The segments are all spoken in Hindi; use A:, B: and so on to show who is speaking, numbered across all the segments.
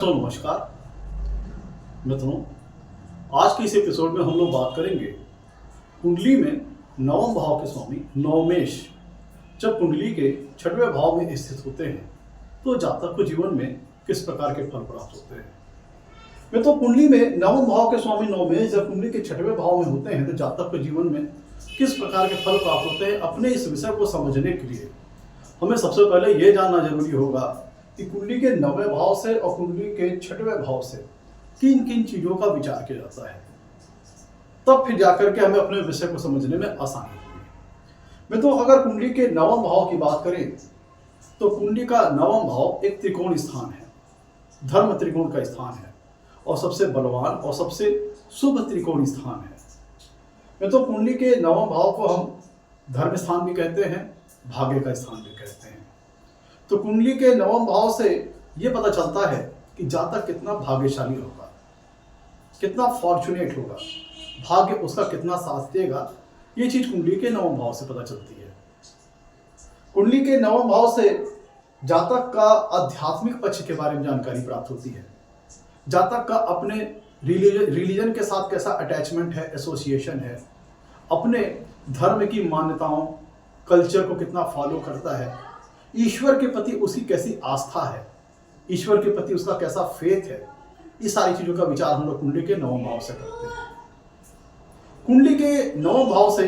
A: तो नमस्कार मित्रों, आज के इस एपिसोड में हम लोग बात करेंगे कुंडली में नवम भाव के स्वामी नवमेश जब कुंडली के छठवें भाव में स्थित होते हैं तो जातक को जीवन में किस प्रकार के फल प्राप्त होते हैं। मित्रों, कुंडली में नवम भाव के स्वामी नवमेश जब कुंडली के छठवें भाव में होते हैं तो जातक को जीवन में किस प्रकार के फल प्राप्त होते हैं, अपने इस विषय को समझने के लिए हमें सबसे पहले ये जानना जरूरी होगा कि कुंडली के नवें भाव से और कुंडली के छठवें भाव से किन किन चीजों का विचार किया जाता है, तब फिर जाकर के हमें अपने विषय को समझने में आसानी होगी। मित्रों, अगर कुंडली के नवम भाव की बात करें तो कुंडली का नवम भाव एक त्रिकोण स्थान है, धर्म त्रिकोण का स्थान है और सबसे बलवान और सबसे शुभ त्रिकोण स्थान है। मित्रों, कुंडली के नवम भाव को हम धर्म स्थान भी कहते हैं, भाग्य का स्थान भी कहते हैं। तो कुंडली के नवम भाव से यह पता चलता है कि जातक कितना भाग्यशाली होगा, कितना फॉर्चुनेट होगा, भाग्य उसका कितना साथ देगा, ये चीज कुंडली के नवम भाव से पता चलती है। कुंडली के नवम भाव से जातक का आध्यात्मिक पक्ष के बारे में जानकारी प्राप्त होती है, जातक का अपने रिलीजन के साथ कैसा अटैचमेंट है, एसोसिएशन है, अपने धर्म की मान्यताओं कल्चर को कितना फॉलो करता है, ईश्वर के प्रति उसकी कैसी आस्था है, ईश्वर के प्रति उसका कैसा फेथ है, इस सारी चीजों का विचार हम लोग कुंडली के नवम भाव से करते हैं। कुंडली के नवम भाव से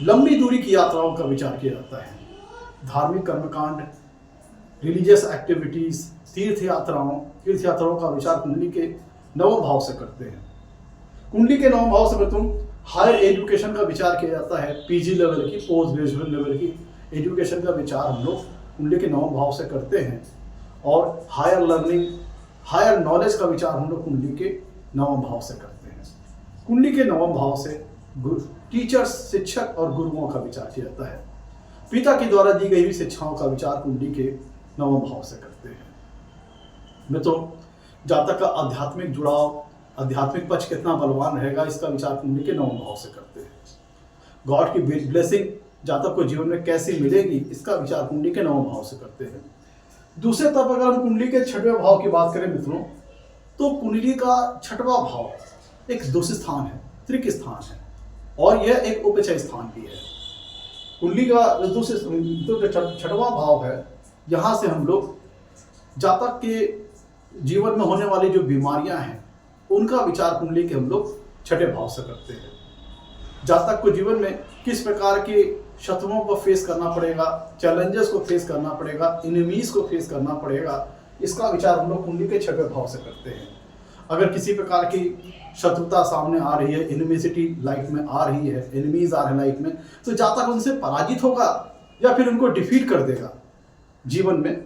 A: लंबी दूरी की यात्राओं का विचार किया जाता है, धार्मिक कर्मकांड, रिलीजियस एक्टिविटीज, तीर्थ यात्राओं का विचार कुंडली के नवम भाव से करते हैं। कुंडली के नवम भाव से तुम हायर एजुकेशन का विचार किया जाता है, पीजी लेवल की, पोस्ट ग्रेजुएट लेवल की एजुकेशन का विचार हम लोग कुंडली के नवम भाव से करते हैं और हायर लर्निंग, हायर नॉलेज का विचार हम लोग कुंडली के नवम भाव से करते हैं। कुंडली के नवम भाव से टीचर्स, शिक्षक और गुरुओं का विचार किया जाता है, पिता के द्वारा दी गई हुई शिक्षाओं का विचार कुंडली के नवम भाव से करते हैं। मित्रों, जातक का आध्यात्मिक जुड़ाव, आध्यात्मिक पक्ष कितना बलवान रहेगा, इसका विचार कुंडली के नवम भाव से करते हैं। गॉड की ब्लेसिंग जातक को जीवन में कैसे मिलेगी, इसका विचार कुंडली के नवम भाव से करते हैं। दूसरे तरफ अगर हम कुंडली के छठवें भाव की बात करें मित्रों, तो कुंडली का छठवां भाव एक दुष्ट स्थान है, त्रिक स्थान है और यह एक उपचय स्थान भी है। कुंडली का जो छठवां भाव है, यहाँ से हम लोग जातक के जीवन में होने वाली जो बीमारियां हैं उनका विचार कुंडली के हम लोग छठे भाव से करते हैं। जातक को जीवन में किस प्रकार के शत्रुओं को फेस करना पड़ेगा, चैलेंजेस को फेस करना पड़ेगा, एनिमीज को फेस करना पड़ेगा, इसका विचार हम लोग कुंडली के छठे भाव से करते हैं। अगर किसी प्रकार की शत्रुता सामने आ रही है, एनिमिसिटी लाइफ में आ रही है, एनिमीज आ रहे हैं लाइफ में, तो जातक उनसे पराजित होगा या फिर उनको डिफीट कर देगा जीवन में,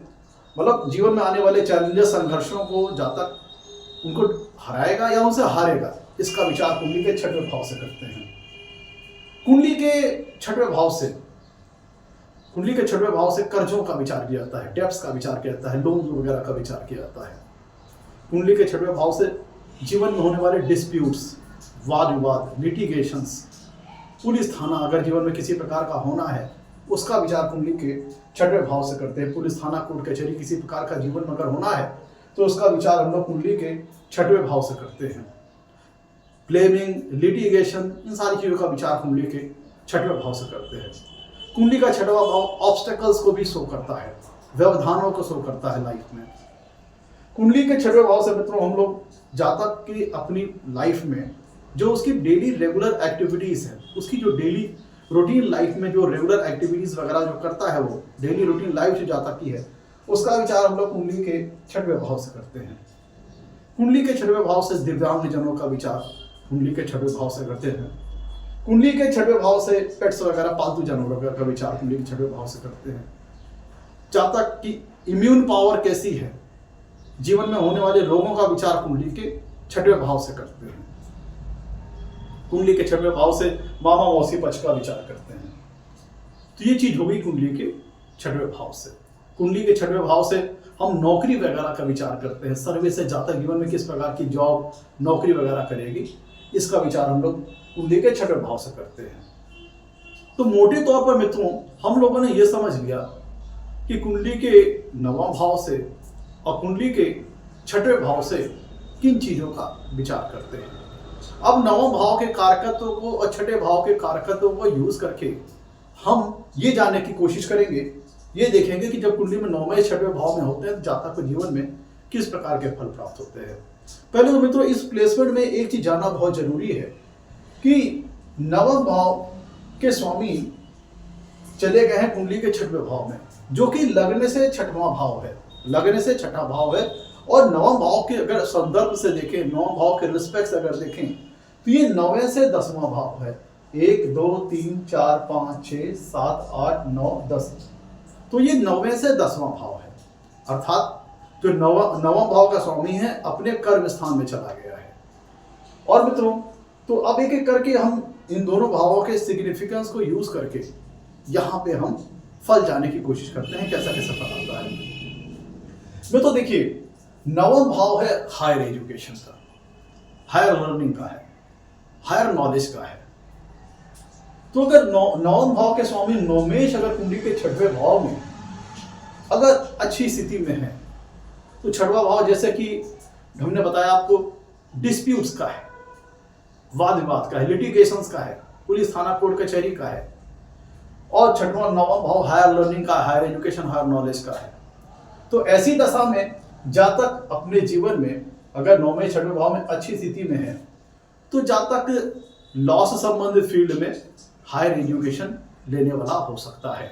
A: मतलब जीवन में आने वाले चैलेंजेस, संघर्षों को जातक उनको हराएगा या उनसे हारेगा, इसका विचार कुंडली के छठवें भाव से करते हैं। कुंडली के छठवें भाव से कर्जों का विचार किया जाता है, डेब्ट्स का विचार किया जाता है, लोन वगैरह का विचार किया जाता है। कुंडली के छठवें भाव से जीवन में होने वाले डिस्प्यूट्स, वाद विवाद, लिटिगेशंस, पुलिस थाना अगर जीवन में किसी प्रकार का होना है, उसका विचार कुंडली के छठवें भाव से करते हैं। पुलिस थाना, कोर्ट कचहरी, किसी प्रकार का जीवन में अगर होना है तो उसका विचार हम लोग कुंडली के छठवें भाव से करते हैं। ब्लेमिंग, लिटिगेशन, इन सारी चीज़ों का विचार कुंडली के छठवें भाव से करते हैं। कुंडली का छठवां भाव ऑब्स्टेकल्स को भी शो करता है, व्यवधानों को शो करता है लाइफ में। कुंडली के छठवें भाव से मित्रों हम लोग जातक की अपनी लाइफ में जो उसकी डेली रेगुलर एक्टिविटीज़ है, उसकी जो डेली रूटीन लाइफ में जो रेगुलर एक्टिविटीज़ वगैरह जो करता है, वो डेली रूटीन लाइफ जो जातक की है, उसका विचार हम लोग कुंडली के छठवें भाव से करते हैं। कुंडली के छठवें भाव से दिव्यांग जनों का विचार कुंडली के छठवें भाव से करते हैं। कुंडली के छठवें भाव से पेट्स वगैरह, पालतू जानवरों का विचार कुंडली के छठवें भाव से करते हैं। जातक की इम्यून पावर कैसी है, जीवन में होने वाले रोगों का विचार कुंडली के छठवें भाव से करते हैं। कुंडली के छठवें भाव से मामा मौसी पक्ष का विचार करते हैं। तो ये चीज हो गई कुंडली के छठवें भाव से। कुंडली के छठवें भाव से हम नौकरी वगैरह का विचार करते हैं, सर्विस से जातक जीवन में किस प्रकार की जॉब, नौकरी वगैरह करेगी, इसका विचार हम लोग कुंडली के छठवें भाव से करते हैं। तो मोटे तौर पर मित्रों हम लोगों ने यह समझ लिया कि कुंडली के नवम भाव से और कुंडली के छठवें भाव से किन चीजों का विचार करते हैं। अब नवम भाव के कारकत्वों को और छठे भाव के कारकत्वों को यूज करके हम ये जानने की कोशिश करेंगे, ये देखेंगे कि जब कुंडली में नौवें छठवें भाव में होते हैं तो जातक को जीवन में किस प्रकार के फल प्राप्त होते हैं। पहले तो मित्रों इस प्लेसमेंट में एक चीज जानना बहुत जरूरी है कि नवम भाव के स्वामी चले गए हैं कुंडली के छठवें भाव में, जो कि लग्न से छठवां भाव है, लग्न से छठा भाव है। और नवम भाव के अगर संदर्भ से देखें, नवम भाव के रिस्पेक्ट से अगर देखें तो ये 9वें से 10वां भाव है। 1 2 3 4 5 6 7 8 9 10, तो ये 9वें से 10वां भाव है। अर्थात जो नवम भाव का स्वामी है अपने कर्म स्थान में चला गया है। और मित्रों तो अब एक एक करके हम इन दोनों भावों के सिग्निफिकेंस को यूज करके यहाँ पे हम फल जाने की कोशिश करते हैं, कैसा कैसा फल आता है। मित्रों देखिए, नवम भाव है हायर एजुकेशन का, हायर लर्निंग का है, हायर नॉलेज का है। तो अगर नवम भाव के स्वामी नौमेश अगर कुंडली के छठवें भाव में अगर अच्छी स्थिति में है तो छठवां भाव जैसे कि हमने बताया आपको डिस्प्यूट्स का है, वाद विवाद का है, लिटिगेशंस का है, पुलिस थाना कोर्ट कचहरी का है। और छठवां नवम भाव हायर लर्निंग का, हायर एजुकेशन, हायर नॉलेज का है। तो ऐसी दशा में जातक अपने जीवन में अगर नौवें छठवें भाव में अच्छी स्थिति में है तो जातक लॉ से संबंधित फील्ड में हायर एजुकेशन लेने वाला हो सकता है।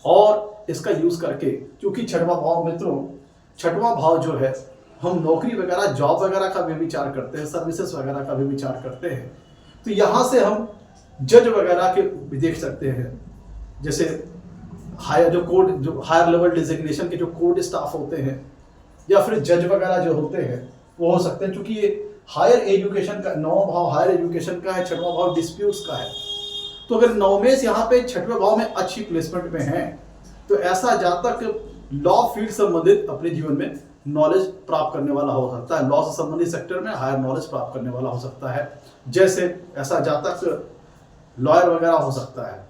A: और इसका यूज करके, क्योंकि छठवां भाव मित्रों, छठवां भाव जो है हम नौकरी वगैरह, जॉब वगैरह का भी विचार करते हैं, सर्विसेज वगैरह का भी विचार करते हैं। तो यहाँ से हम जज वगैरह के भी देख सकते हैं, जैसे हायर जो हायर लेवल डिजिग्नेशन के जो कोर्ट स्टाफ होते हैं या फिर जज वगैरह जो होते हैं वो हो सकते हैं। क्योंकि ये हायर एजुकेशन का, नौवां भाव हायर एजुकेशन का है, छठवां भाव डिस्प्यूट्स का है। तो अगर नौवेश यहाँ पे छठवें भाव में अच्छी प्लेसमेंट में है तो ऐसा जातक लॉ फील्ड संबंधित अपने जीवन में नॉलेज प्राप्त करने वाला हो सकता है, लॉ से संबंधित सेक्टर में हायर नॉलेज प्राप्त करने वाला हो सकता है। जैसे ऐसा जातक लॉयर वगैरह हो सकता है।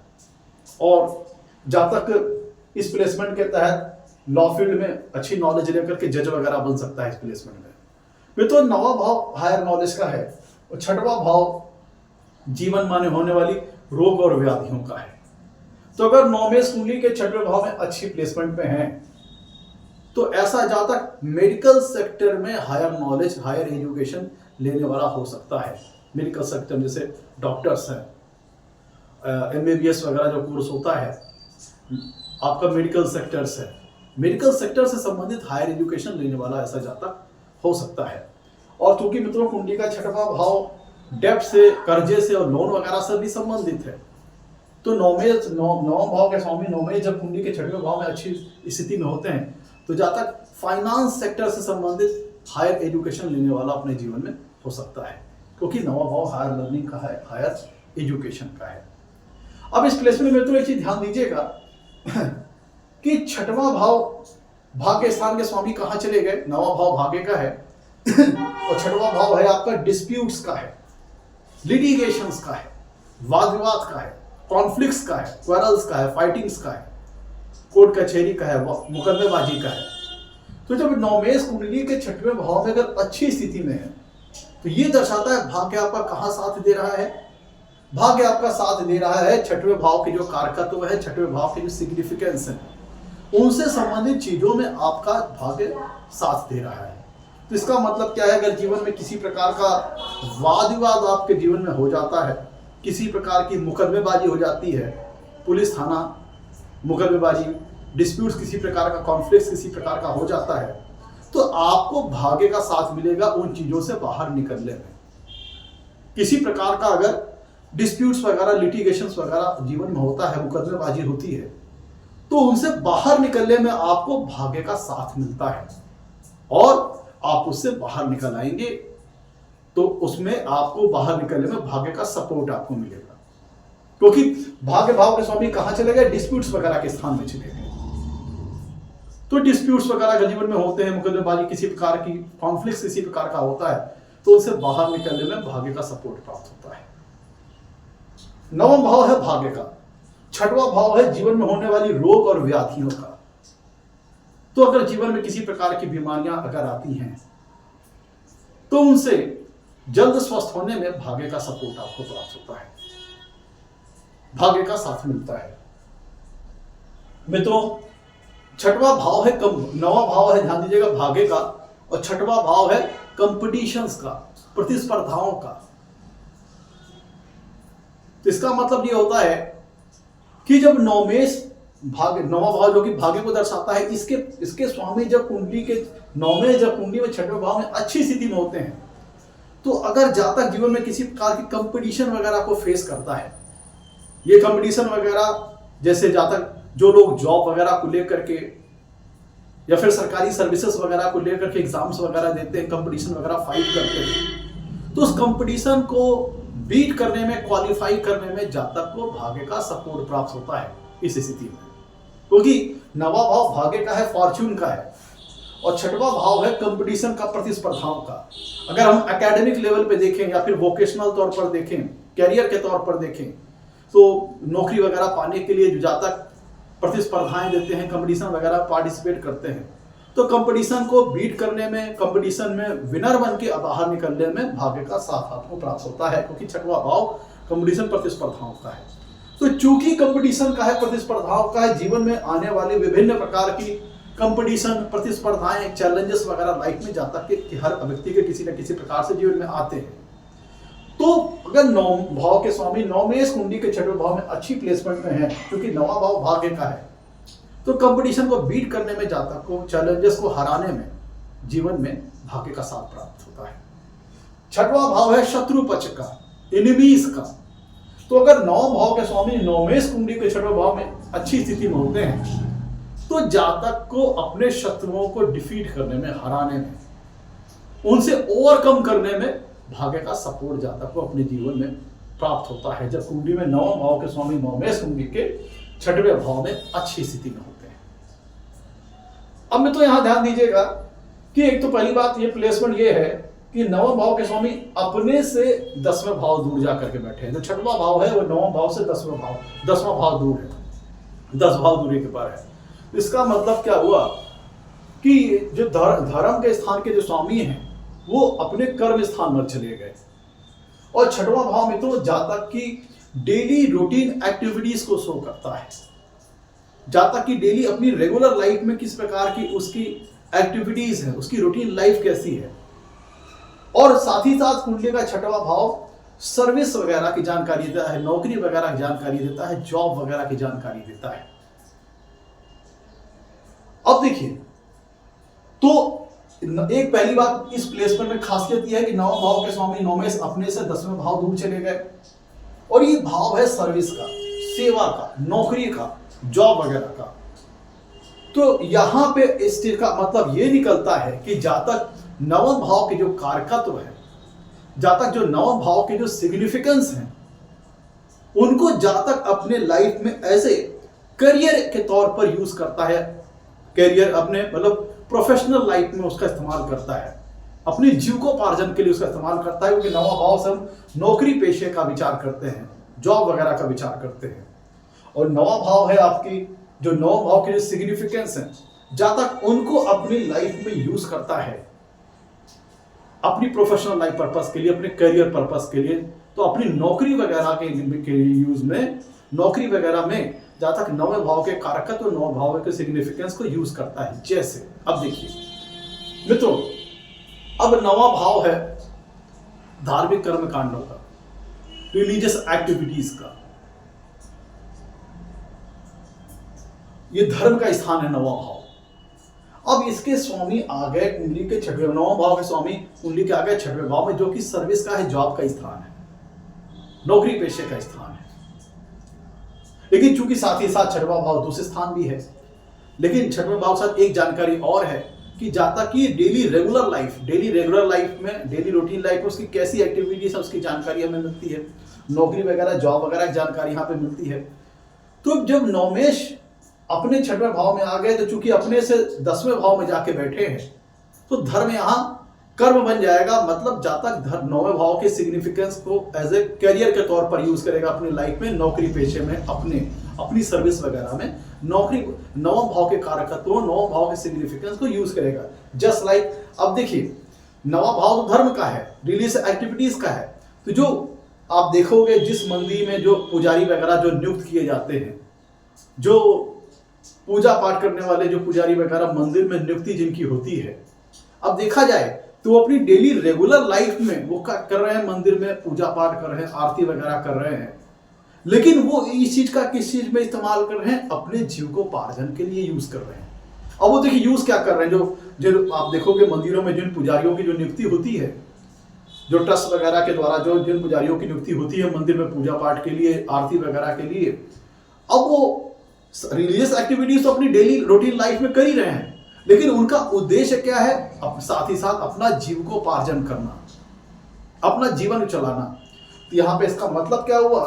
A: और जातक इस प्लेसमेंट के तहत लॉ फील्ड में अच्छी नॉलेज लेकर के जज वगैरह बन सकता है इस प्लेसमेंट में। वे तो नौवां भाव हायर नॉलेज का है और छठवां भाव जीवन माने होने वाली रोग और व्याधियों का है। तो अगर नौवेश कुंडली के छठवें भाव में अच्छी प्लेसमेंट में है तो ऐसा जातक मेडिकल सेक्टर में हायर नॉलेज, हायर एजुकेशन लेने वाला हो सकता है। मेडिकल सेक्टर जैसे डॉक्टर्स हैं, MBBS वगैरह जो कोर्स होता है, आपका मेडिकल सेक्टर्स है, मेडिकल सेक्टर से संबंधित हायर एजुकेशन लेने वाला ऐसा जातक हो सकता है। और चूंकि मित्रों कुंडली का छठवां भाव डेब्ट से, कर्जे से और लोन वगैरह से भी संबंधित है, तो नौवें भाव के स्वामी नौवें जब कुंडली के छठवें भाव में अच्छी स्थिति में होते हैं तो जातक फाइनेंस सेक्टर से संबंधित हायर एजुकेशन लेने वाला अपने जीवन में हो सकता है, क्योंकि नौवां भाव हायर लर्निंग का है, हायर एजुकेशन का है। अब इस प्लेसमेंट में तो एक चीज ध्यान दीजिएगा कि छठवां भाव भाग्य स्थान के स्वामी कहाँ चले गए, नौवां भाव भाग्य का है और छठवां भाव है आपका डिस्प्यूट्स का है, लिटिगेशंस का है, वाद विवाद का है, कॉन्फ्लिक्ट्स का है, क्वारल्स का है, फाइटिंग्स का है, कोर्ट कचहरी का है, मुकदमेबाजी का है। तो जब नौवेश कुंडली के छठवें भाव में अगर अच्छी स्थिति में है तो ये दर्शाता है भाग्य आपका कहाँ साथ दे रहा है। भाग्य आपका साथ दे रहा है छठवें भाव के जो कारकत्व है, छठवें भाव के जो सिग्निफिकेंस है, उनसे संबंधित चीजों में आपका भाग्य साथ दे रहा है। तो इसका मतलब क्या है, अगर जीवन में किसी प्रकार का वाद विवाद आपके जीवन में हो जाता है, किसी प्रकार की मुकदमेबाजी हो जाती है, पुलिस थाना मुकदमेबाजी, डिस्प्यूट्स किसी प्रकार का, कॉन्फ्लिक्ट किसी प्रकार का हो जाता है, तो आपको भाग्य का साथ मिलेगा उन चीजों से बाहर निकलने में। किसी प्रकार का अगर डिस्प्यूट्स वगैरह, लिटिगेशंस वगैरह जीवन में होता है, मुकदमेबाजी होती है, तो उनसे बाहर निकलने में आपको भाग्य का साथ मिलता है और आप उससे बाहर निकल आएंगे तो उसमें आपको बाहर निकलने में भाग्य का सपोर्ट आपको मिलेगा, क्योंकि भाग्य भाव के स्वामी कहां चले गए, डिस्प्यूट्स वगैरह के स्थान में चले गए। तो डिस्प्यूट्स वगैरह के जीवन में होते हैं, मुकदमेबाजी किसी प्रकार की, कॉन्फ्लिक्ट किसी प्रकार का होता है, तो उनसे बाहर निकलने में भाग्य का सपोर्ट प्राप्त होता है। नवम भाव है भाग्य का, छठवां भाव है जीवन में होने वाली रोग और व्याधियों का। तो अगर जीवन में किसी प्रकार की बीमारियां अगर आती हैं तो उनसे जल्द स्वस्थ होने में भाग्य का सपोर्ट आपको प्राप्त होता है, भाग्य का साथ मिलता है। मित्रों, छठवां भाव है नवा भाव है, ध्यान दीजिएगा, भाग्य का, और छठवां भाव है कंपटीशंस का, प्रतिस्पर्धाओं का। तो इसका मतलब ये होता है कि जब नवमेश भाग्य, नवा भाव जो कि भाग्य को दर्शाता है, इसके स्वामी जब कुंडली के नवमेश जब कुंडली में छठवें भाव में अच्छी स्थिति में होते हैं, तो अगर जातक जीवन में किसी प्रकार की कंपटीशन वगैरह को फेस करता है, ये कंपटीशन वगैरह जैसे जातक जो लोग जॉब वगैरह को लेकर के या फिर सरकारी सर्विसेज वगैरह को लेकर के एग्जाम्स वगैरह देते हैं, कंपटीशन वगैरह फाइट करते हैं, तो उस कंपटीशन को बीट करने में, क्वालिफाई करने में जातक को भाग्य का सपोर्ट प्राप्त होता है इस स्थिति में, क्योंकि नवा भाव भाग्य का है, फॉर्च्यून का है, और छठवां भाव है कंपटीशन का, प्रतिस्पर्धाओं का। अगर हम एकेडमिक लेवल पे देखें या फिर वोकेशनल तौर पर देखें, कैरियर के तौर पर देखें, तो नौकरी वगैरह पाने के लिए जो जातक प्रतिस्पर्धाएं देते हैं, कंपटीशन वगैरह पार्टिसिपेट करते हैं, तो कंपटीशन को बीट करने में, कंपटीशन में विनर बन के बाहर निकलने में भाग्य का साथ आपको प्राप्त होता है, क्योंकि छठवां भाव कंपटीशन प्रतिस्पर्धाओं का है। तो चूंकि कंपटीशन का है, प्रतिस्पर्धाओं का है, जीवन में आने वाली विभिन्न प्रकार की कंपटीशन, प्रतिस्पर्धाएं, चैलेंजेस वगैरह लाइफ में जातक के हर व्यक्ति के किसी न किसी प्रकार से जीवन में आते हैं। तो अगर नौ भाव के स्वामी नवमेश कुंडली के छठवें भाव में अच्छी प्लेसमेंट में है, क्योंकि नवा भाव भाग्य का है, तो कंपटीशन को बीट करने में, जातक को चैलेंजेस को हराने में जीवन में भाग्य का साथ प्राप्त होता है। छठवां भाव है शत्रु पक्ष का, एनिमीज का। तो अगर नौ भाव के स्वामी नवमेश कुंडली के छठवें भाव में अच्छी स्थिति में होते हैं, तो जातक को अपने शत्रुओं को डिफीट करने में, हराने में, उनसे ओवरकम करने में भाग्य का सपोर्ट जातक को अपने जीवन में प्राप्त होता है, जब कुंडली में नवम भाव के स्वामी नवमेश कुंडली के छठवें भाव में अच्छी स्थिति में होते हैं। अब मैं तो यहां ध्यान दीजिएगा कि एक तो पहली बात ये प्लेसमेंट ये है कि नवम भाव के स्वामी अपने से 10वें भाव दूर जा करके बैठे हैं। जो छठवां भाव है वो नवम भाव से 10वां भाव दूर है, 10 भाव दूरी के पर है। इसका मतलब क्या हुआ कि जो धर्म के स्थान के जो स्वामी हैं वो अपने कर्म स्थान पर चले गए, और छठवां भाव में तो जातक की डेली रूटीन एक्टिविटीज को शो करता है। जातक की डेली अपनी रेगुलर लाइफ में किस प्रकार की उसकी एक्टिविटीज है, उसकी रूटीन लाइफ कैसी है, और साथ ही साथ कुंडली का छठवां भाव सर्विस वगैरह की जानकारी देता है, नौकरी वगैरह की जानकारी देता है, जॉब वगैरह की जानकारी देता है। अब देखिए, तो एक पहली बात इस प्लेसमेंट में खासियत यह है कि नवम भाव के स्वामी नवमेश अपने से 10वें भाव दूर चले गए, और ये भाव है सर्विस का, सेवा का, नौकरी का, जॉब वगैरह का। तो यहां पे इस चीज का मतलब ये निकलता है कि जातक नवम भाव के जो कारकत्व है, जातक जो नवम भाव के जो सिग्निफिकेंस हैं, उनको जातक अपने लाइफ में ऐसे करियर के तौर पर यूज करता है, करियर अपने मतलब प्रोफेशनल लाइफ में उसका इस्तेमाल करता है, अपनी जीविकोपार्जन के लिए उसका इस्तेमाल करता है, क्योंकि नवा भाव से हम नौकरी पेशे का विचार करते हैं, जॉब वगैरह का विचार करते हैं। और नवा भाव है आपकी जो नौ भाव के जो सिग्निफिकेंस है, जातक उनको अपनी लाइफ में यूज करता है, अपनी प्रोफेशनल लाइफ पर्पस के लिए, अपने करियर पर्पस के लिए। तो अपनी नौकरी वगैरह के यूज में, नौकरी वगैरह में जातक नवे भाव के कारकत्व, नौ भाव के सिग्निफिकेंस को यूज करता है। जैसे अब देखिए मित्रों, अब नवा भाव है धार्मिक कर्म कांडों का, रिलीजियस एक्टिविटीज का, ये धर्म का स्थान है नवा भाव। अब इसके स्वामी आ गए कुंडली के छठवें, नवम भाव के स्वामी कुंडली के आ गए छठवें भाव में, जो कि सर्विस का है, जॉब का स्थान है, नौकरी पेशे का स्थान है। लेकिन चूंकि साथ ही साथ छठवां भाव दूसरे स्थान भी है, लेकिन छठवें भाव के साथ एक जानकारी और है कि जातक की डेली रेगुलर लाइफ में, डेली रूटीन लाइफ में उसकी कैसी एक्टिविटीज है, उसकी जानकारी हमें मिलती है, नौकरी वगैरह, जॉब वगैरह की जानकारी यहाँ पे मिलती है। तो जब नवमेश अपने छठवें भाव में आ गए, तो चूंकि अपने से 10वें भाव में जाके बैठे हैं, तो धर्म यहाँ कर्म बन जाएगा, मतलब जातक नौवें भाव के सिग्निफिकेंस को एज ए करियर के तौर पर यूज करेगा अपनी लाइफ में, नौकरी पेशे में, अपनी सर्विस वगैरह में नौकरी नवम भाव के कारकत्वों, नवम भाव के सिग्निफिकेंस को यूज करेगा। जस्ट लाइक अब देखिए, नवा भाव तो धर्म का है, रिलीजियस एक्टिविटीज का है। तो जो आप देखोगे जिस मंदिर में जो पुजारी वगैरह जो नियुक्त किए जाते हैं, जो पूजा पाठ करने वाले जो पुजारी वगैरह मंदिर में नियुक्ति जिनकी होती है, अब देखा जाए तो वो अपनी डेली रेगुलर लाइफ में वो कर रहे हैं, मंदिर में पूजा पाठ कर रहे हैं, आरती वगैरह कर रहे हैं, लेकिन वो इस चीज का किस चीज में इस्तेमाल कर रहे हैं, अपने जीविकोपार्जन के लिए यूज कर रहे हैं। अब वो देखिए यूज क्या कर रहे हैं, जो आप देखोगे मंदिरों में जिन पुजारियों की जो नियुक्ति होती है, जो ट्रस्ट वगैरह के द्वारा जो जिन पुजारियों की नियुक्ति होती है मंदिर में पूजा पाठ के लिए, आरती वगैरह के लिए, अब वो रिलीजियस एक्टिविटीज तो अपनी डेली रूटीन लाइफ में कर ही रहे हैं, लेकिन उनका उद्देश्य क्या है, साथ ही साथ अपना जीविकोपार्जन करना, अपना जीवन चलाना। तो यहाँ पे इसका मतलब क्या हुआ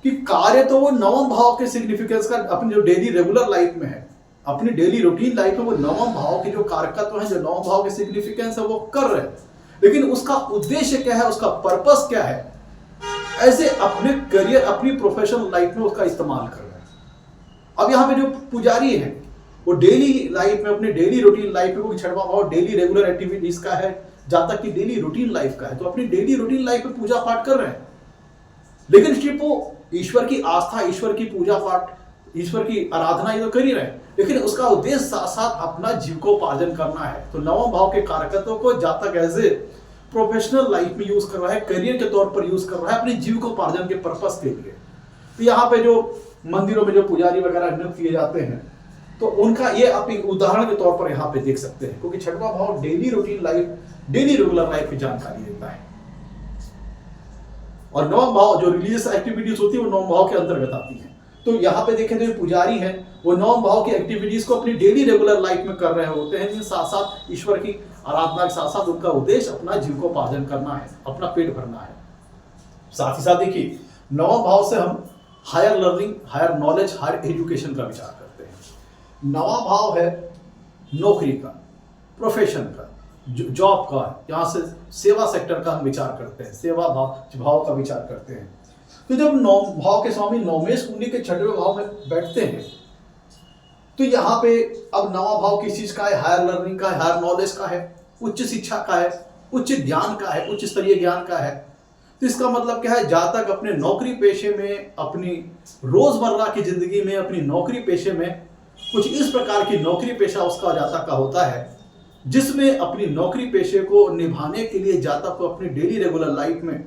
A: कि कार्य तो वो नवम भाव के सिग्निफिकेंस का अपनी जो डेली रेगुलर लाइफ में है, अपनी डेली रूटीन लाइफ में वो नवम भाव के जो कारकत्व है, जो नवम भाव के सिग्निफिकेंस है वो कर रहे हैं, लेकिन उसका उद्देश्य क्या है, उसका पर्पस क्या है, ऐसे अपने करियर, अपनी प्रोफेशनल लाइफ में उसका इस्तेमाल कर रहे हैं। अब यहाँ पे जो पुजारी है वो डेली लाइफ में, अपने डेली रूटीन लाइफ में, वो छठवां भाव डेली रेगुलर एक्टिविटीज का है, जातक की डेली रूटीन लाइफ का है, तो अपनी डेली रूटीन लाइफ में पूजा पाठ कर रहे हैं, लेकिन सिर्फ वो ईश्वर की आस्था, ईश्वर की पूजा पाठ, ईश्वर की आराधना ये तो कर ही रहे हैं, लेकिन उसका उद्देश्य साथ साथ अपना जीविकोपार्जन करना है। तो नवम भाव के कारकत्वों को जातक एज ए प्रोफेशनल लाइफ में यूज कर रहा है, करियर के तौर पर यूज कर रहा है, अपने जीविकोपार्जन के पर्पस के लिए। तो यहाँ पे जो मंदिरों में जो पुजारी वगैरह नियुक्त किए जाते हैं, तो उनका ये आप एक उदाहरण के तौर पर यहाँ पे देख सकते हैं, क्योंकि छठवां भाव daily routine life, daily regular life की जानकारी देता है, और नवम भाव जो रिलीजियस एक्टिविटीज होती है वो नवम भाव के अंतर्गत आती है। तो यहाँ पे देखें तो जो पुजारी है वो नवम भाव की एक्टिविटीज को अपनी डेली रेगुलर लाइफ में कर रहे होते हैं, लेकिन साथ साथ ईश्वर की आराधना के साथ साथ उनका उद्देश्य अपना जीविकोपार्जन करना है, अपना पेट भरना है। साथ ही साथ देखिए, नवम भाव से हम higher learning, higher knowledge, higher education का विचार करते हैं। नवा भाव है नौकरी का, प्रोफेशन का, जॉब का, यहाँ से सेवा सेक्टर का हम विचार करते हैं, सेवा भाव का विचार करते हैं। तो जब नौ भाव के स्वामी नवमेश कुंडली के छठवें भाव में बैठते हैं, तो यहाँ पे अब नवा भाव किस चीज का है, हायर लर्निंग का है, हायर नॉलेज का है, उच्च शिक्षा का है, उच्च ज्ञान का है, उच्च स्तरीय ज्ञान का है। तो इसका मतलब क्या है, जातक अपने नौकरी पेशे में, अपनी रोजमर्रा की जिंदगी में, अपनी नौकरी पेशे में कुछ इस प्रकार की नौकरी पेशा उसका जातक का होता है, जिसमें अपनी नौकरी पेशे को निभाने के लिए जातक को अपनी डेली रेगुलर लाइफ में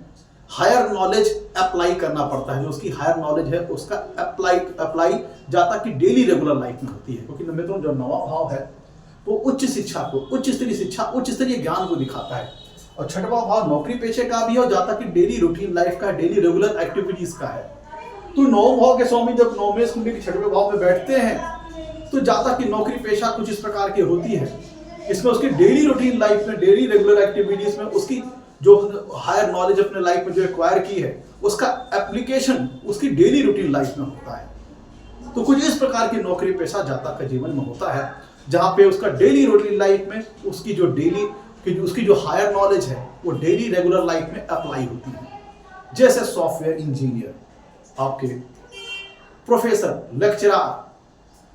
A: हायर नॉलेज अप्लाई करना पड़ता है। जो उसकी हायर नॉलेज है उसका अप्लाई जातक की डेली रेगुलर लाइफ में होती है, क्योंकि मित्रों जो नवा भाव है वो उच्च शिक्षा को, उच्च स्तरीय शिक्षा, उच्च स्तरीय ज्ञान को दिखाता है, और छठवां भाव नौकरी पेशे का भी है और जातक की डेली रूटीन लाइफ का, डेली रेगुलर एक्टिविटीज का है। तो नौ भाव के स्वामी जब नवमेश कुंडली के छठवें भाव में बैठते हैं, तो जातक की नौकरी पेशा कुछ इस प्रकार की होती है, इसमें उसकी डेली रूटीन लाइफ में, डेली रेगुलर एक्टिविटीज में उसकी जो हायर नॉलेज अपने लाइफ में जो एक्वायर की है उसका एप्लीकेशन उसकी डेली रूटीन लाइफ में होता है। तो कुछ इस प्रकार की नौकरी पेशा जातक का जीवन में होता है, जहां पे उसका डेली रूटीन लाइफ में उसकी जो उसकी जो हायर नॉलेज है वो डेली रेगुलर लाइफ में अप्लाई होती है। जैसे सॉफ्टवेयर इंजीनियर, आपके प्रोफेसर, लेक्चरर,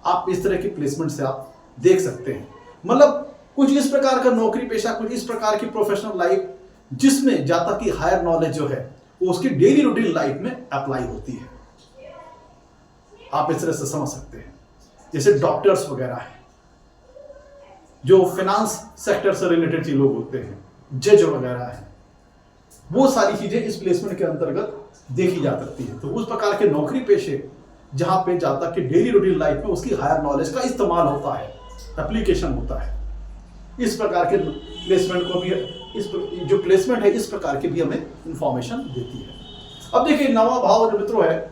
A: आप इस तरह की प्लेसमेंट से आप देख सकते हैं। मतलब कुछ इस प्रकार का नौकरी पेशा, कुछ इस प्रकार की प्रोफेशनल लाइफ जिसमें जातक की हायर नॉलेज जो है वो उसकी डेली रूटीन लाइफ में अप्लाई होती है। आप इस तरह से समझ सकते हैं। जैसे डॉक्टर्स वगैरह हैं, जो फाइनेंस सेक्टर से रिलेटेड लोग होते हैं, जज वगैरह हैं, वो सारी चीजें इस प्लेसमेंट के अंतर्गत देखी जा सकती है। तो उस प्रकार के नौकरी पेशे जहां पे जातक की डेली रूटीन लाइफ में उसकी हायर नॉलेज का इस्तेमाल होता है, एप्लीकेशन होता है, इस प्रकार के प्लेसमेंट को भी, इस जो प्लेसमेंट है इस प्रकार की भी हमें इंफॉर्मेशन देती है। अब देखिए, नवा भाव जो मित्रों है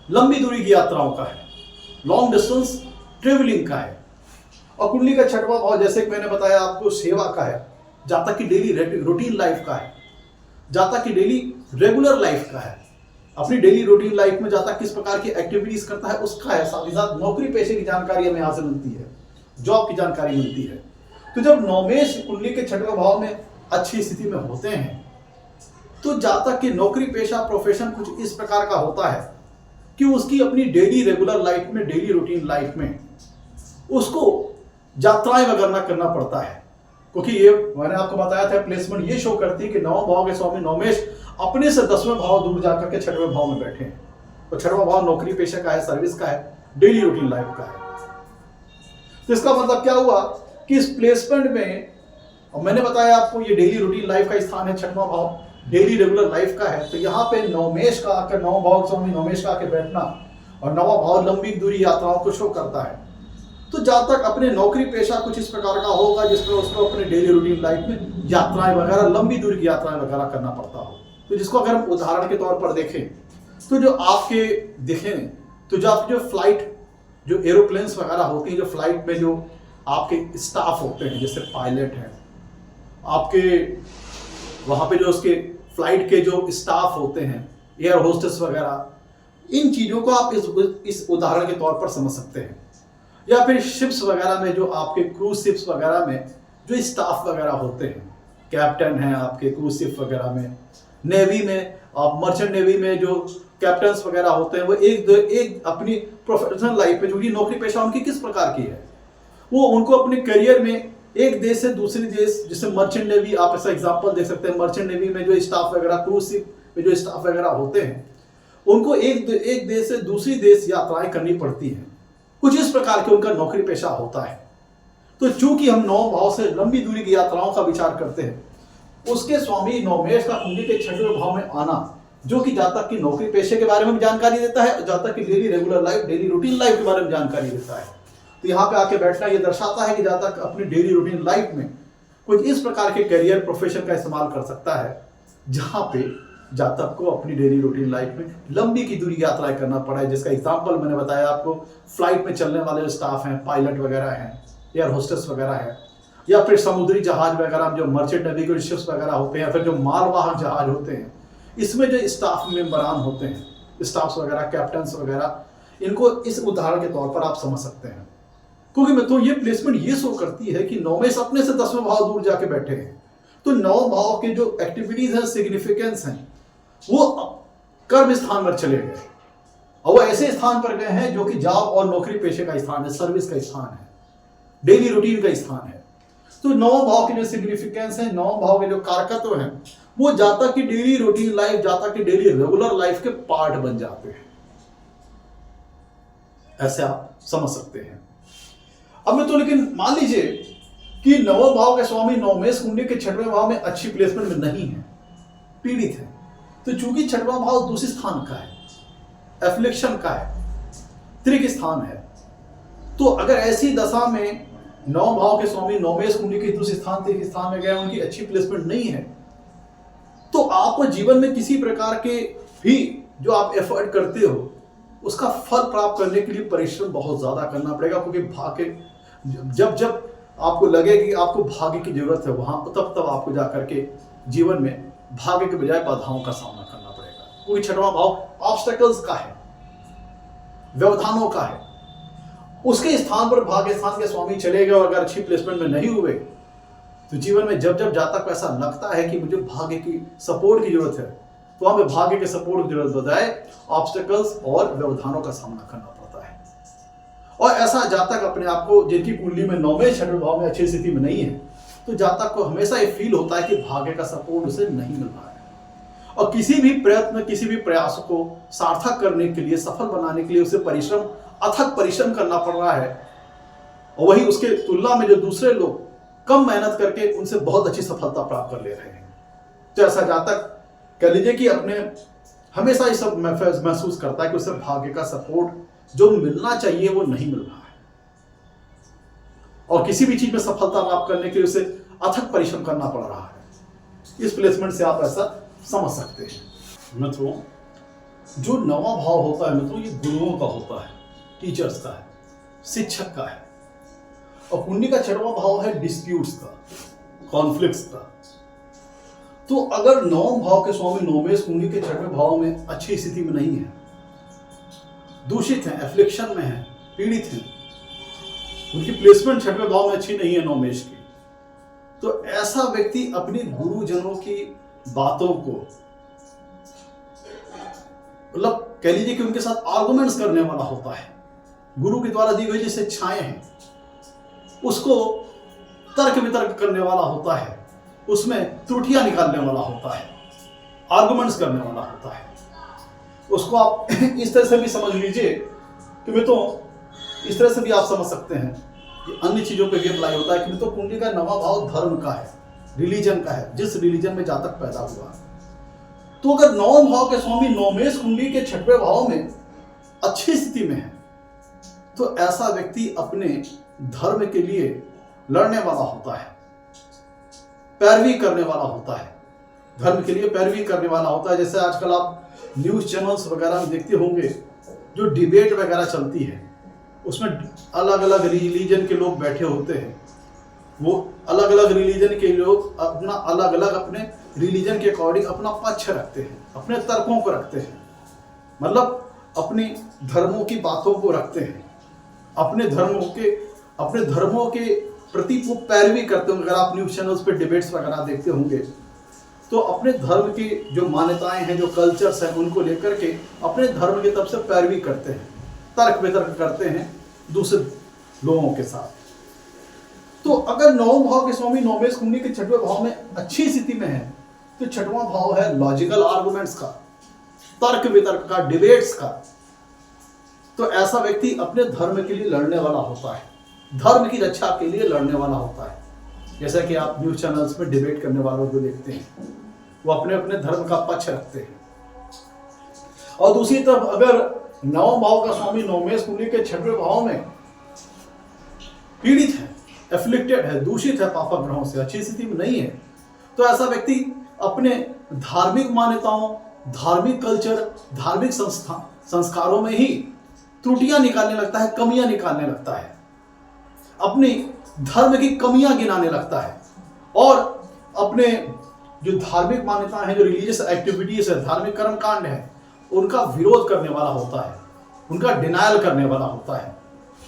A: लंबी दूरी की यात्राओं का है, लॉन्ग डिस्टेंस ट्रेवलिंग का है, और कुंडली का छठवां भाव जैसे कि मैंने बताया आपको सेवा का है, जातक की डेली रूटीन लाइफ का है, जातक की डेली रेगुलर लाइफ का है, अपनी डेली रूटीन लाइफ में जातक किस प्रकार की एक्टिविटीज करता है उसका है। साथ ही साथ नौकरी पेशे की जानकारी हमें यहाँ से मिलती है, जॉब की जानकारी मिलती है। तो जब नवमेश कुंडली के छठवें भाव में अच्छी स्थिति में होते हैं तो जातक की नौकरी पेशा प्रोफेशन कुछ इस प्रकार का होता है कि उसकी अपनी डेली रेगुलर लाइफ में, डेली रूटीन लाइफ में उसको यात्राएं वगैरह करना पड़ता है। क्योंकि ये मैंने आपको बताया था, प्लेसमेंट ये शो करती है कि नवम भाव के स्वामी नवमेश अपने से 10वें भाव दूर जाकर के 6वें भाव में बैठे हैं। तो 6वां भाव नौकरी पेशा का है, सर्विस का है, डेली रूटीन लाइफ का है। तो इसका मतलब क्या हुआ कि इस प्लेसमेंट में, और मैंने बताया आपको ये डेली रूटीन लाइफ का स्थान है, 6वां भाव डेली रेगुलर लाइफ का है। तो यहाँ पे नवमेश का आकर, नवम भाव स्वामी नवमेश का आकर बैठना और नवा भाव लंबी दूरी यात्राओं को शो करता है। तो जब तक अपने नौकरी पेशा कुछ इस प्रकार का होगा जिसमें उसको अपने डेली रूटीन लाइफ में यात्राएं वगैरह, लंबी दूरी की यात्राएं वगैरह करना पड़ता हो। तो जिसको अगर हम उदाहरण के तौर पर देखें तो जो आपके देखें तो जो आपके जो फ्लाइट, जो एरोप्लेन्स वगैरह होती हैं, जो फ्लाइट में जो आपके स्टाफ होते हैं, जैसे पायलट हैं, आपके वहाँ पे जो उसके फ्लाइट के जो स्टाफ होते हैं, एयर होस्टेस वगैरह, इन चीज़ों को आप इस उदाहरण के तौर पर समझ सकते हैं। या फिर शिप्स वगैरह में जो आपके क्रूज शिप्स वगैरह में जो स्टाफ वगैरह होते हैं, कैप्टन हैं आपके क्रूज शिप वगैरह में, नेवी में आप मर्चेंट नेवी में जो कैप्टन्स वगैरह होते हैं, वो एक अपनी प्रोफेशनल लाइफ में, जो कि नौकरी पेशा उनकी किस प्रकार की है, वो उनको अपने करियर में एक देश से दूसरे देश, जैसे मर्चेंट नेवी, आप ऐसा एग्जांपल देख सकते हैं, मर्चेंट नेवी में जो स्टाफ वगैरह, क्रूज शिप में जो स्टाफ वगैरह होते हैं, उनको एक देश से दूसरी देश यात्राएं करनी पड़ती हैं। कुछ इस प्रकार के उनका नौकरी पेशा होता है। तो चूंकि हम 9 भाव से लंबी दूरी की यात्राओं का विचार करते हैं, उसके स्वामी नवमेश का कुंडली के 6वें भाव में आना, जो कि जातक की नौकरी पेशे के बारे में जानकारी देता है, जातक की daily regular life, daily routine life के बारे में जानकारी देता है। तो यहाँ पे आके बैठना ये दर्शाता है कि जातक अपनी डेली रूटीन लाइफ में कुछ इस प्रकार के करियर प्रोफेशन का इस्तेमाल कर सकता है, जहाँ पे जातक को अपनी डेली रूटीन लाइफ में लंबी की दूरी यात्राएं करना पड़ा है। जिसका एग्जाम्पल मैंने बताया आपको, फ्लाइट में चलने वाले स्टाफ हैं, पायलट वगैरह हैं, एयर होस्टेस वगैरह है, या फिर समुद्री जहाज वगैरह जो मर्चेंट नेवी के शिप्स वगैरह होते हैं, या फिर जो मालवाहक जहाज होते हैं, इसमें जो स्टाफ मेंबरान होते हैं, स्टाफ्स वगैरह, कैप्टन्स वगैरह, इनको इस उदाहरण के तौर पर आप समझ सकते हैं। क्योंकि मैं तो ये प्लेसमेंट ये शो करती है कि नवमेश अपने से 10वें भाव दूर जाके बैठे हैं। तो 9 भाव के जो एक्टिविटीज हैं, सिग्निफिकेंस हैं, वो कर्म स्थान पर चले गए और वो ऐसे स्थान पर गए हैं जो कि जॉब और नौकरी पेशे का स्थान है, सर्विस का स्थान है, डेली रूटीन का स्थान है। तो 9 भाव के जो सिग्निफिकेंस है, 9 भाव के जो कारकत्व हैं, वो जातक की डेली रूटीन लाइफ, जातक की डेली रेगुलर लाइफ के पार्ट बन जाते हैं। ऐसे आप समझ सकते हैं। अब मैं तो लेकिन मान लीजिए कि 9वें भाव के स्वामी नवमेश कुंडली के 6वें भाव में अच्छी प्लेसमेंट में नहीं है, पीड़ित है। तो चूंकि 6वां भाव दूसरे स्थान का है, एफ्लिक्शन का है, त्रिक स्थान है, तो अगर ऐसी दशा में 9 भाव के स्वामी नवमेश कुंडली के दूसरे स्थान, त्रिक स्थान में गए, उनकी अच्छी प्लेसमेंट नहीं है, तो आपको जीवन में किसी प्रकार के भी जो आप एफर्ट करते हो, उसका फल प्राप्त करने के लिए परिश्रम बहुत ज्यादा करना पड़ेगा। क्योंकि भाग्य, जब जब आपको लगे कि आपको भाग्य की जरूरत है, वहां तब आपको जाकर के जीवन में भाग्य के बजाय बाधाओं का सामना करना पड़ेगा। क्योंकि 6वां भाव ऑब्स्टेकल्स का है, व्यवधानों का है। उसके स्थान पर भाग्य स्थान के स्वामी चले गए और अगर अच्छी प्लेसमेंट में नहीं हुए, तो जीवन में जब जब जातक को ऐसा लगता है कि मुझे भाग्य की सपोर्ट की जरूरत है, तो हमें भाग्य के सपोर्ट की जरूरत बजाय ऑब्स्टेकल्स और व्यवधानों का सामना करना पड़ता है। और ऐसा जातक अपने आप को, जिनकी कुंडली में 9वें 6वें भाव में अच्छी स्थिति में नहीं है, तो जातक को हमेशा ये फील होता है कि भाग्य का सपोर्ट उसे नहीं मिल रहा है और किसी भी प्रयत्न, किसी भी प्रयास को सार्थक करने के लिए, सफल बनाने के लिए उसे अथक परिश्रम करना पड़ रहा है। और वही उसके तुलना में जो दूसरे लोग कम मेहनत करके उनसे बहुत अच्छी सफलता प्राप्त कर ले रहे हैं। तो ऐसा जातक कह लीजिए कि अपने हमेशा ये सब महसूस करता है कि उसे भाग्य का सपोर्ट जो मिलना चाहिए वो नहीं मिल रहा है और किसी भी चीज में सफलता प्राप्त करने के लिए उसे अथक परिश्रम करना पड़ रहा है। इस प्लेसमेंट से आप ऐसा समझ सकते हैं। मित्रों, जो 9वां भाव होता है मित्रों, ये गुरुओं का होता है, टीचर्स का है, शिक्षक का है। और कुंडली का 6वां भाव है डिस्प्यूट्स का, कॉन्फ्लिक्ट्स का। तो अगर 9वें भाव के स्वामी नवमेश कुंडली के 6वें भाव में अच्छी स्थिति में नहीं है, दूषित हैं, एफ्लिक्शन में हैं, पीड़ित हैं, उनकी प्लेसमेंट 6वें भाव में अच्छी नहीं है नवमेश की, तो ऐसा व्यक्ति अपने गुरुजनों की बातों को, मतलब कह लीजिए कि उनके साथ आर्गुमेंट्स करने वाला होता है। गुरु के द्वारा दी गई जो शिक्षाएं हैं उसको तर्क वितर्क करने वाला होता है, उसमें त्रुटियां निकालने वाला होता है, आर्गुमेंट्स करने वाला होता है। उसको आप इस तरह से भी समझ लीजिए कि मैं तो इस तरह से भी आप समझ सकते हैं कि अन्य चीजों पे भी अप्लाई होता है कि मैं तो कुंडली का नवा भाव धर्म का है, रिलीजन का है, जिस रिलीजन में जातक पैदा हुआ। तो अगर नवम भाव के स्वामी नवमेश कुंडली के 6वें भाव में अच्छी स्थिति में है तो ऐसा व्यक्ति अपने धर्म के लिए लड़ने वाला होता है, पैरवी करने वाला होता है, धर्म के लिए पैरवी करने वाला होता है। जैसे आजकल आप न्यूज चैनल्स वगैरह में देखते होंगे जो डिबेट वगैरह चलती है, उसमें अलग अलग रिलीजन के लोग बैठे होते हैं। वो अलग अलग रिलीजन के लोग अपना अलग अलग अपने रिलीजन के अकॉर्डिंग अपना पक्ष रखते हैं, अपने तर्कों को रखते हैं, मतलब अपने धर्मों की बातों को रखते हैं, अपने धर्मों के प्रति वो पैरवी करते होंगे। अगर आप न्यूज चैनल्स पे डिबेट्स वगैरह देखते होंगे तो अपने धर्म की जो मान्यताएं हैं, जो कल्चर्स हैं, उनको लेकर के अपने धर्म की तरफ से पैरवी करते हैं, तर्क वितर्क करते हैं दूसरे लोगों के साथ। तो अगर नवम भाव के स्वामी नवमेश कुंडली के 6वें भाव में अच्छी स्थिति में है तो 6वां भाव है लॉजिकल आर्गुमेंट्स का, तर्क वितर्क का, डिबेट्स का। तो ऐसा व्यक्ति अपने धर्म के लिए लड़ने वाला होता है, धर्म की रक्षा के लिए लड़ने वाला होता है। जैसा कि आप न्यूज चैनल्स में डिबेट करने वालों को देखते हैं, वो अपने अपने धर्म का पक्ष रखते हैं। और दूसरी तरफ अगर नवम भाव का स्वामी नवमेश कुंडली के 6वें भाव में पीड़ित है, एफ्लिक्टेड है, दूषित है पापक ग्रहों से, अच्छी स्थिति में नहीं है, तो ऐसा व्यक्ति अपने धार्मिक मान्यताओं, धार्मिक कल्चर, धार्मिक संस्कारों में ही त्रुटियां निकालने लगता है, कमियां निकालने लगता है, अपनी धर्म की कमियां गिनाने लगता है और अपने जो धार्मिक मान्यताएं हैं, जो रिलीजियस एक्टिविटीज है, धार्मिक कर्मकांड है, उनका विरोध करने वाला होता है, उनका डिनायल करने वाला होता है।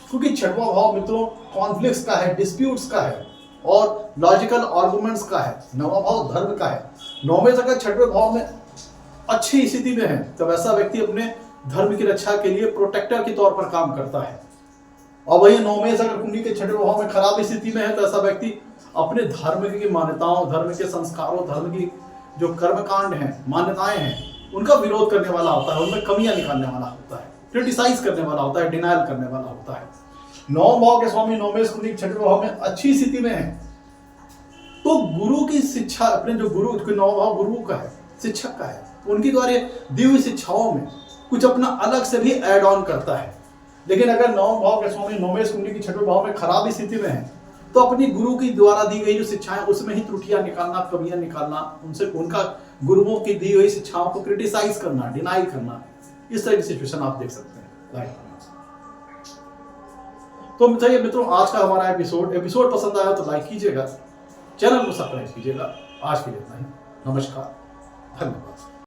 A: क्योंकि 6वां भाव मित्रों कॉन्फ्लिक्ट्स का है, डिस्प्यूट्स का है और लॉजिकल आर्गुमेंट्स का है। 9वां भाव धर्म का है। 9वें अगर 6वें भाव में अच्छी स्थिति में है तब ऐसा व्यक्ति अपने धर्म की रक्षा के लिए प्रोटेक्टर के तौर पर काम करता है। और वही 9वें अगर कुंडली के 6वें भाव में खराब स्थिति में है तो ऐसा व्यक्ति अपने धर्म की मान्यताओं, धर्म के संस्कारों, धर्म की जो कर्मकांड हैं, मान्यताएं हैं, उनका विरोध करने वाला होता है, उनमें कमियां निकालने वाला होता है, क्रिटिसाइज करने वाला होता है, डिनायल करने वाला होता है। 9 भाव के स्वामी नवमेश कुंडली के 6वें भाव में अच्छी स्थिति में है तो गुरु की शिक्षा, अपने जो गुरु, 9 भाव गुरु का है, शिक्षक का है, उनकी द्वारा दी हुई शिक्षाओं में कुछ अपना अलग से भी एड ऑन करता है। लेकिन अगर 9 भाव के स्वामी नवमेश कुंडली के 6वें भाव में खराब स्थिति में है तो अपनी गुरु की द्वारा दी गई जो शिक्षाएं उसमें ही त्रुटियां निकालना, कमियां निकालना, उनसे उनका गुरुओं की दी हुई शिक्षाओं को क्रिटिसाइज करना, डिनाई करना, इस तरह की सिचुएशन आप देख सकते हैं लाइफ में। तो चलिए मित्रों, आज का हमारा एपिसोड पसंद आया तो लाइक कीजिएगा, चैनल को सब्सक्राइब कीजिएगा। आज के लिए इतना ही। नमस्कार, धन्यवाद।